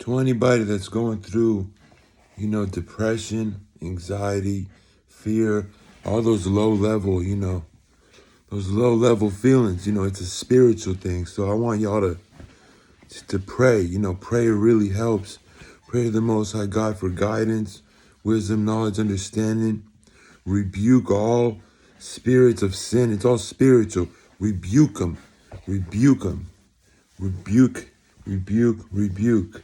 To anybody that's going through, depression, anxiety, fear, all those low level feelings, it's a spiritual thing. So I want y'all to pray. Prayer really helps. Pray to the Most High God for guidance, wisdom, knowledge, understanding. Rebuke all spirits of sin. It's all spiritual. Rebuke them. Rebuke them. Rebuke, rebuke, rebuke.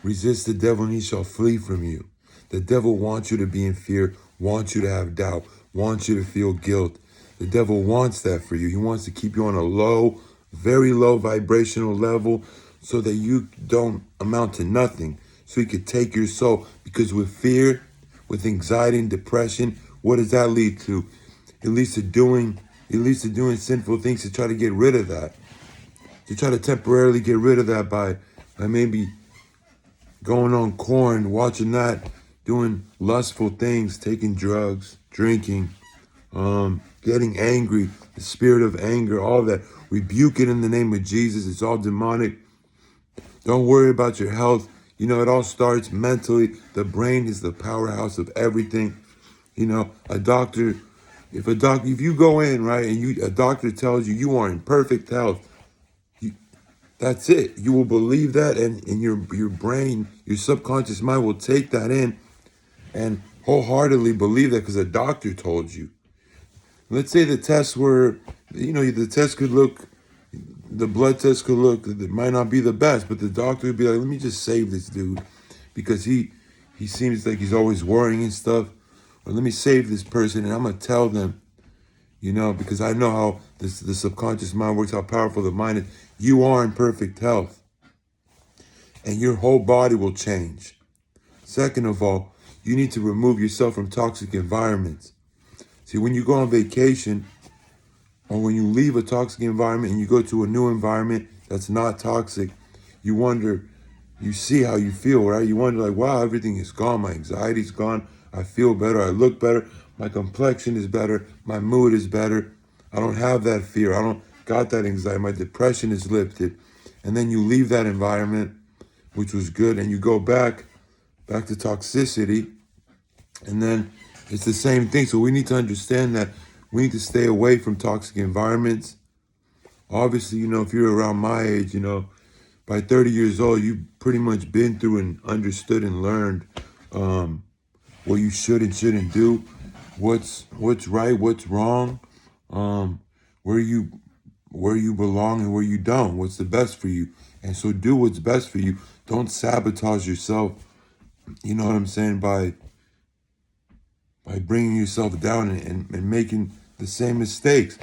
Resist the devil and he shall flee from you. The devil wants you to be in fear, wants you to have doubt, wants you to feel guilt. The devil wants that for you. He wants to keep you on a low, very low vibrational level so that you don't amount to nothing. So he could take your soul. Because with fear, with anxiety and depression, what does that lead to? It leads to doing sinful things to try to get rid of that. To try to temporarily get rid of that by maybe going on corn, watching that, doing lustful things, taking drugs, drinking, getting angry, the spirit of anger, all that. Rebuke it in the name of Jesus. It's all demonic. Don't worry about your health. It all starts mentally. The brain is the powerhouse of everything. If you go in, right, and a doctor tells you you are in perfect health, that's it. You will believe that, and your brain, your subconscious mind will take that in and wholeheartedly believe that because a doctor told you. Let's say the tests were, the blood test could look, it might not be the best, but the doctor would be like, let me just save this dude because he seems like he's always worrying and stuff. Or let me save this person and I'm going to tell them, because I know how the subconscious mind works, how powerful the mind is. You are in perfect health and your whole body will change. Second of all, you need to remove yourself from toxic environments. See, when you go on vacation or when you leave a toxic environment and you go to a new environment that's not toxic, you see how you feel, right? You wonder like, wow, everything is gone. My anxiety's gone. I feel better. I look better. My complexion is better. My mood is better. I don't have that fear. I don't got that anxiety. My depression is lifted. And then you leave that environment, which was good, and you go back to toxicity. And then it's the same thing. So we need to understand that we need to stay away from toxic environments. Obviously, if you're around my age, by 30 years old, you've pretty much been through and understood and learned what you should and shouldn't do, what's right, what's wrong, where you belong and where you don't, what's the best for you. And so do what's best for you. Don't sabotage yourself, you know what I'm saying, by bringing yourself down and making the same mistakes.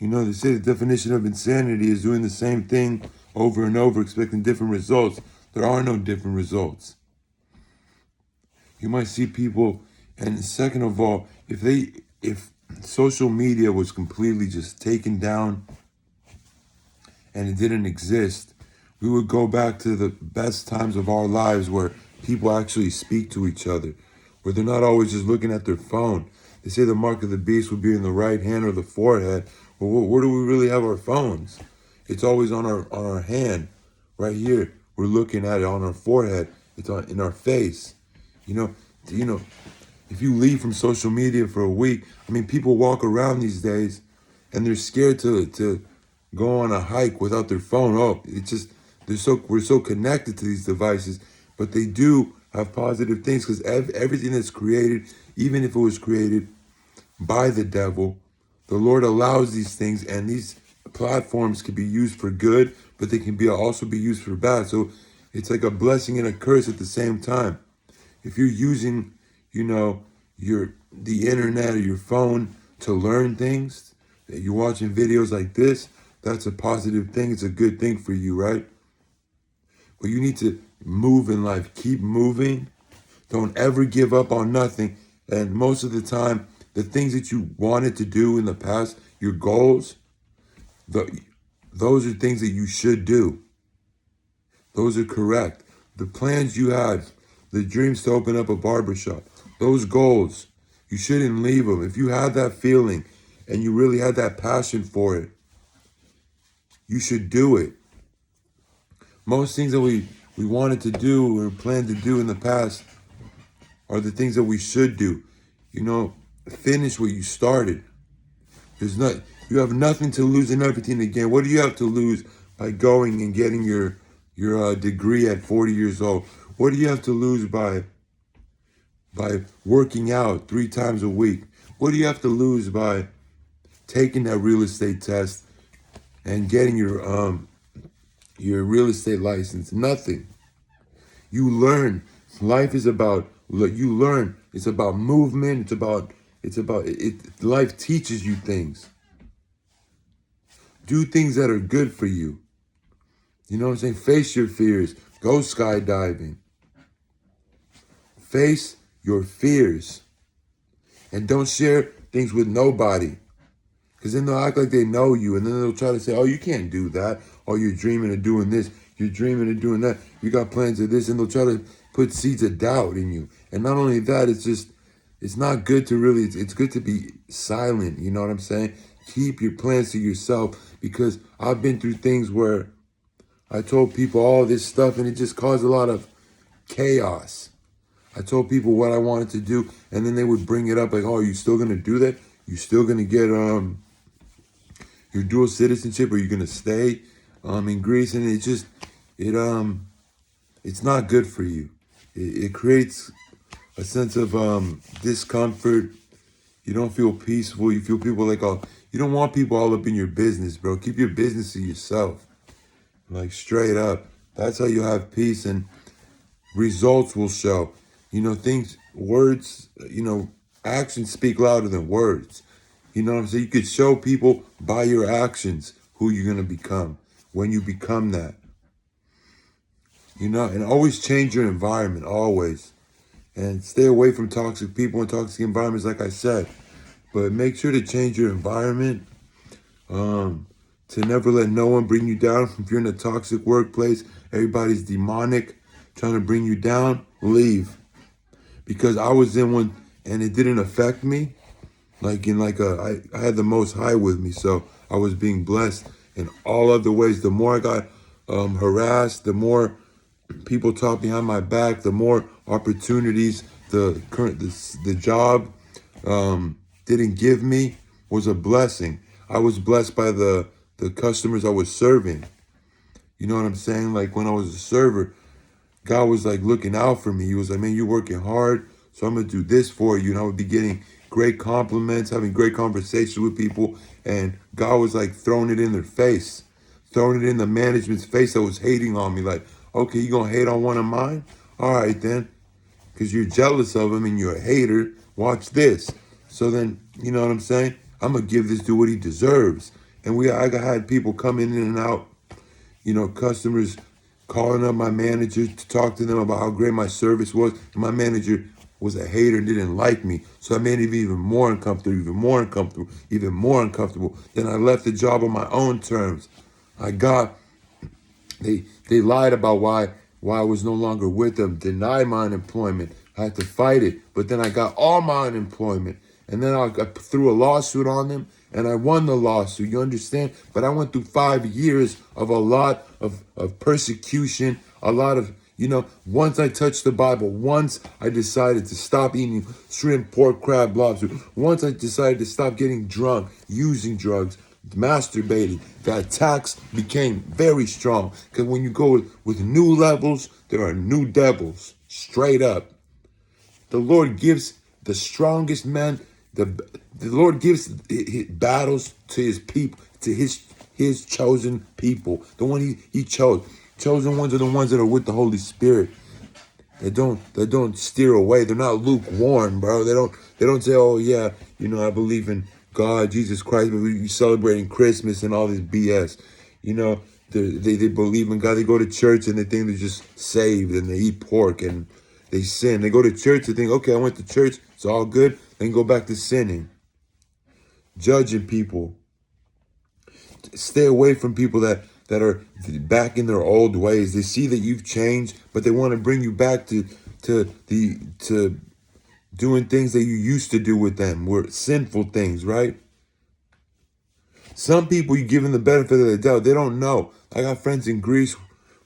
They say the definition of insanity is doing the same thing over and over, expecting different results. There are no different results. You might see people, and second of all, if social media was completely just taken down and it didn't exist, we would go back to the best times of our lives where people actually speak to each other, where they're not always just looking at their phone. They say the mark of the beast would be in the right hand or the forehead. Well, where do we really have our phones? It's always on our hand, right here. We're looking at it on our forehead. It's in our face. If you leave from social media for a week, people walk around these days and they're scared to go on a hike without their phone. Oh, it's just we're so connected to these devices, but they do have positive things because everything that's created, even if it was created by the devil, the Lord allows these things, and these platforms can be used for good, but they can also be used for bad. So it's like a blessing and a curse at the same time. If you're using, the internet or your phone to learn things, that you're watching videos like this, that's a positive thing. It's a good thing for you, right? But you need to move in life. Keep moving. Don't ever give up on nothing. And most of the time, the things that you wanted to do in the past, your goals, those are things that you should do. Those are correct. The plans you had, the dreams to open up a barbershop, those goals, you shouldn't leave them. If you had that feeling and you really had that passion for it, you should do it. Most things that we we wanted to do or planned to do in the past are the things that we should do. You know, finish what you started. There's not, you have nothing to lose and everything to gain. What do you have to lose by going and getting your degree at 40 years old? What do you have to lose by working out 3 times a week? What do you have to lose by taking that real estate test and getting your real estate license? Nothing. You learn. Life is about, you learn. It's about movement. It's about it. Life teaches you things. Do things that are good for you. You know what I'm saying? Face your fears. Go skydiving. Face your fears. And don't share things with nobody. Because then they'll act like they know you. And then they'll try to say, oh, you can't do that. Oh, you're dreaming of doing this. You're dreaming of doing that. You got plans of this. And they'll try to put seeds of doubt in you. And not only that, it's not good to really, it's good to be silent. You know what I'm saying? Keep your plans to yourself. Because I've been through things where I told people all this stuff and it just caused a lot of chaos. I told people what I wanted to do, and then they would bring it up like, oh, you still going to do that? You still going to get your dual citizenship? Or you going to stay in Greece? And it's not good for you. It creates a sense of discomfort. You don't feel peaceful. You feel people like, oh, you don't want people all up in your business, bro. Keep your business to yourself. Like straight up. That's how you have peace, and results will show. You know, words, actions speak louder than words. You know what I'm saying? You could show people by your actions who you're going to become when you become that. You know, and always change your environment, always. And stay away from toxic people and toxic environments, like I said. But make sure to change your environment. To never let no one bring you down. If you're in a toxic workplace, everybody's demonic, trying to bring you down, leave. Because I was in one and it didn't affect me. I had the Most High with me, so I was being blessed in all other ways. The more I got harassed, the more people talked behind my back, the more opportunities the job didn't give me was a blessing. I was blessed by the customers I was serving. You know what I'm saying? Like when I was a server, God was like looking out for me. He was like, man, you're working hard, so I'm going to do this for you. And I would be getting great compliments, having great conversations with people. And God was like throwing it in their face, throwing it in the management's face that was hating on me. Like, okay, you going to hate on one of mine? All right, then, because you're jealous of him and you're a hater. Watch this. So then, you know what I'm saying? I'm going to give this dude what he deserves. And I had people come in and out, customers calling up my manager to talk to them about how great my service was. And my manager was a hater and didn't like me. So I made him even more uncomfortable. Then I left the job on my own terms. They lied about why I was no longer with them, denied my unemployment. I had to fight it. But then I got all my unemployment. And then I threw a lawsuit on them, and I won the lawsuit, you understand? But I went through 5 years of a lot of persecution, a lot of, once I touched the Bible, once I decided to stop eating shrimp, pork, crab, lobster, once I decided to stop getting drunk, using drugs, masturbating, the attacks became very strong. Because when you go with new levels, there are new devils, straight up. The Lord gives the strongest men. The Lord gives battles to his people, to his chosen people. The one he chose. Chosen ones are the ones that are with the Holy Spirit. They don't steer away. They're not lukewarm, bro. They don't say, oh yeah, I believe in God, Jesus Christ, but we're celebrating Christmas and all this BS. They believe in God. They go to church and they think they're just saved, and they eat pork and they sin. They go to church and think, okay, I went to church, it's all good. Then go back to sinning, judging people. Stay away from people that are back in their old ways. They see that you've changed, but they want to bring you back to doing things that you used to do with them, were sinful things, right? Some people, you give them the benefit of the doubt. They don't know. I got friends in Greece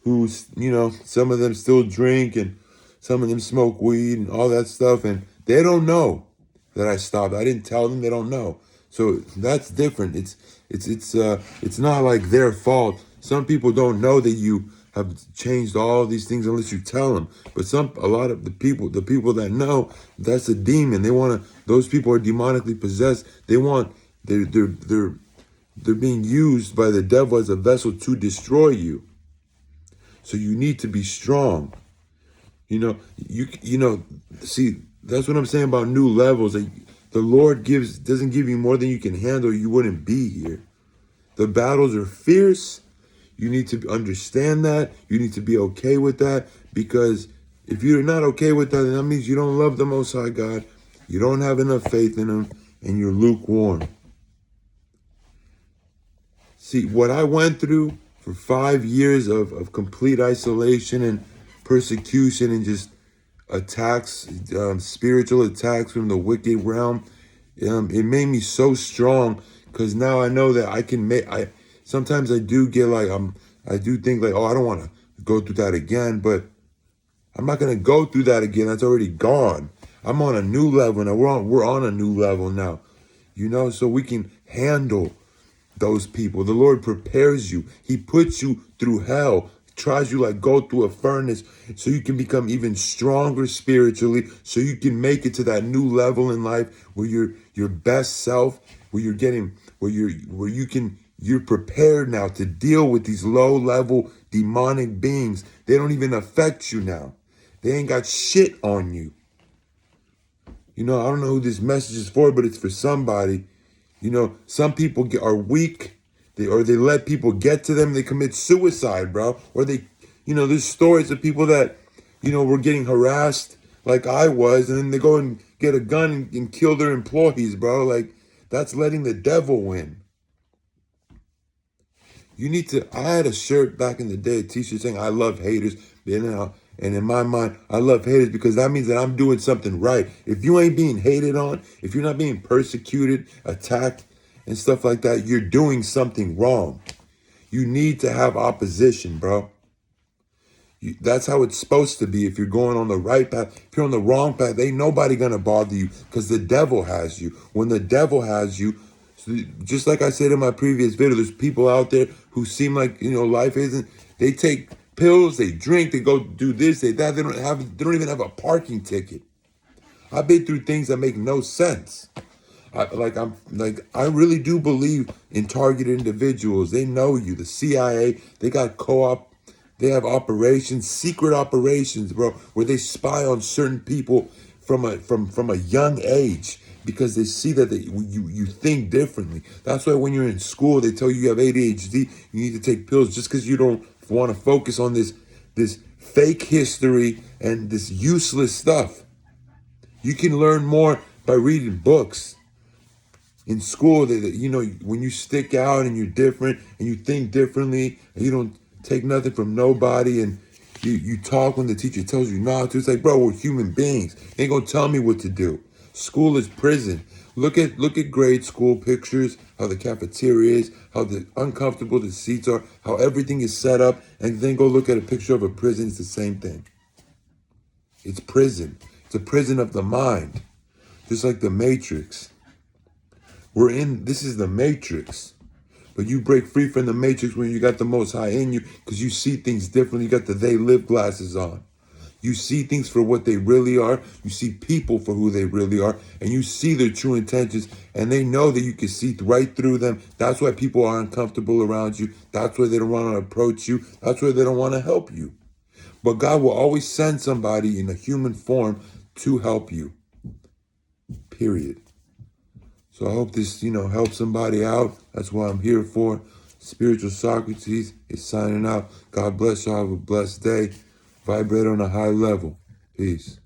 who's, some of them still drink and some of them smoke weed and all that stuff. And they don't know that I stopped. I didn't tell them. They don't know. So that's different. It's not like their fault. Some people don't know that you have changed all these things unless you tell them. But a lot of the people that know, that's a demon. Those people are demonically possessed. They're being used by the devil as a vessel to destroy you. So you need to be strong. See, that's what I'm saying about new levels. Like, the Lord doesn't give you more than you can handle. You wouldn't be here. The battles are fierce. You need to understand that. You need to be okay with that, because if you're not okay with that, then that means you don't love the Most High God. You don't have enough faith in Him, and you're lukewarm. See, what I went through for 5 years of complete isolation and persecution and just attacks, spiritual attacks from the wicked realm, it made me so strong, because now I know that I can sometimes I do get like, I do think like, oh, I don't want to go through that again, but I'm not going to go through that again. That's already gone. I'm on a new level now. We're on a new level now, so we can handle those people. The Lord prepares you. He puts you through hell, tries you like go through a furnace, so you can become even stronger spiritually, so you can make it to that new level in life where you're your best self, where you're prepared now to deal with these low level demonic beings. They don't even affect you now. They ain't got shit on you. I don't know who this message is for, but it's for somebody. Some people are weak, they let people get to them. They commit suicide, bro. Or there's stories of people that, were getting harassed like I was, and then they go and get a gun and kill their employees, bro. Like, that's letting the devil win. I had a shirt back in the day, a t-shirt saying, "I love haters." And in my mind, I love haters because that means that I'm doing something right. If you ain't being hated on, if you're not being persecuted, attacked, and stuff like that, you're doing something wrong. You need to have opposition, bro. That's how it's supposed to be. If you're going on the right path, if you're on the wrong path, ain't nobody gonna bother you, because the devil has you. When the devil has you, just like I said in my previous video, there's people out there who seem like, life isn't. They take pills, they drink, they go do this, they that. They don't even have a parking ticket. I've been through things that make no sense. I really do believe in targeted individuals. They know you. The CIA, they got they have operations, secret operations, bro, where they spy on certain people from a young age, because they see that you think differently. That's why when you're in school, they tell you have ADHD, you need to take pills, just because you don't want to focus on this fake history and this useless stuff. You can learn more by reading books. In school, when you stick out and you're different and you think differently and you don't take nothing from nobody, and you talk when the teacher tells you not to, it's like, bro, we're human beings. They ain't gonna tell me what to do. School is prison. Look at grade school pictures, how the cafeteria is, how uncomfortable the seats are, how everything is set up, and then go look at a picture of a prison. It's the same thing. It's prison. It's a prison of the mind, just like the Matrix. This is the Matrix. But you break free from the Matrix when you got the Most High in you, because you see things differently. You got the They Live glasses on. You see things for what they really are. You see people for who they really are. And you see their true intentions. And they know that you can see right through them. That's why people are uncomfortable around you. That's why they don't want to approach you. That's why they don't want to help you. But God will always send somebody in a human form to help you. Period. So I hope this, helps somebody out. That's what I'm here for. Spiritual Socrates is signing out. God bless y'all. Have a blessed day. Vibrate on a high level. Peace.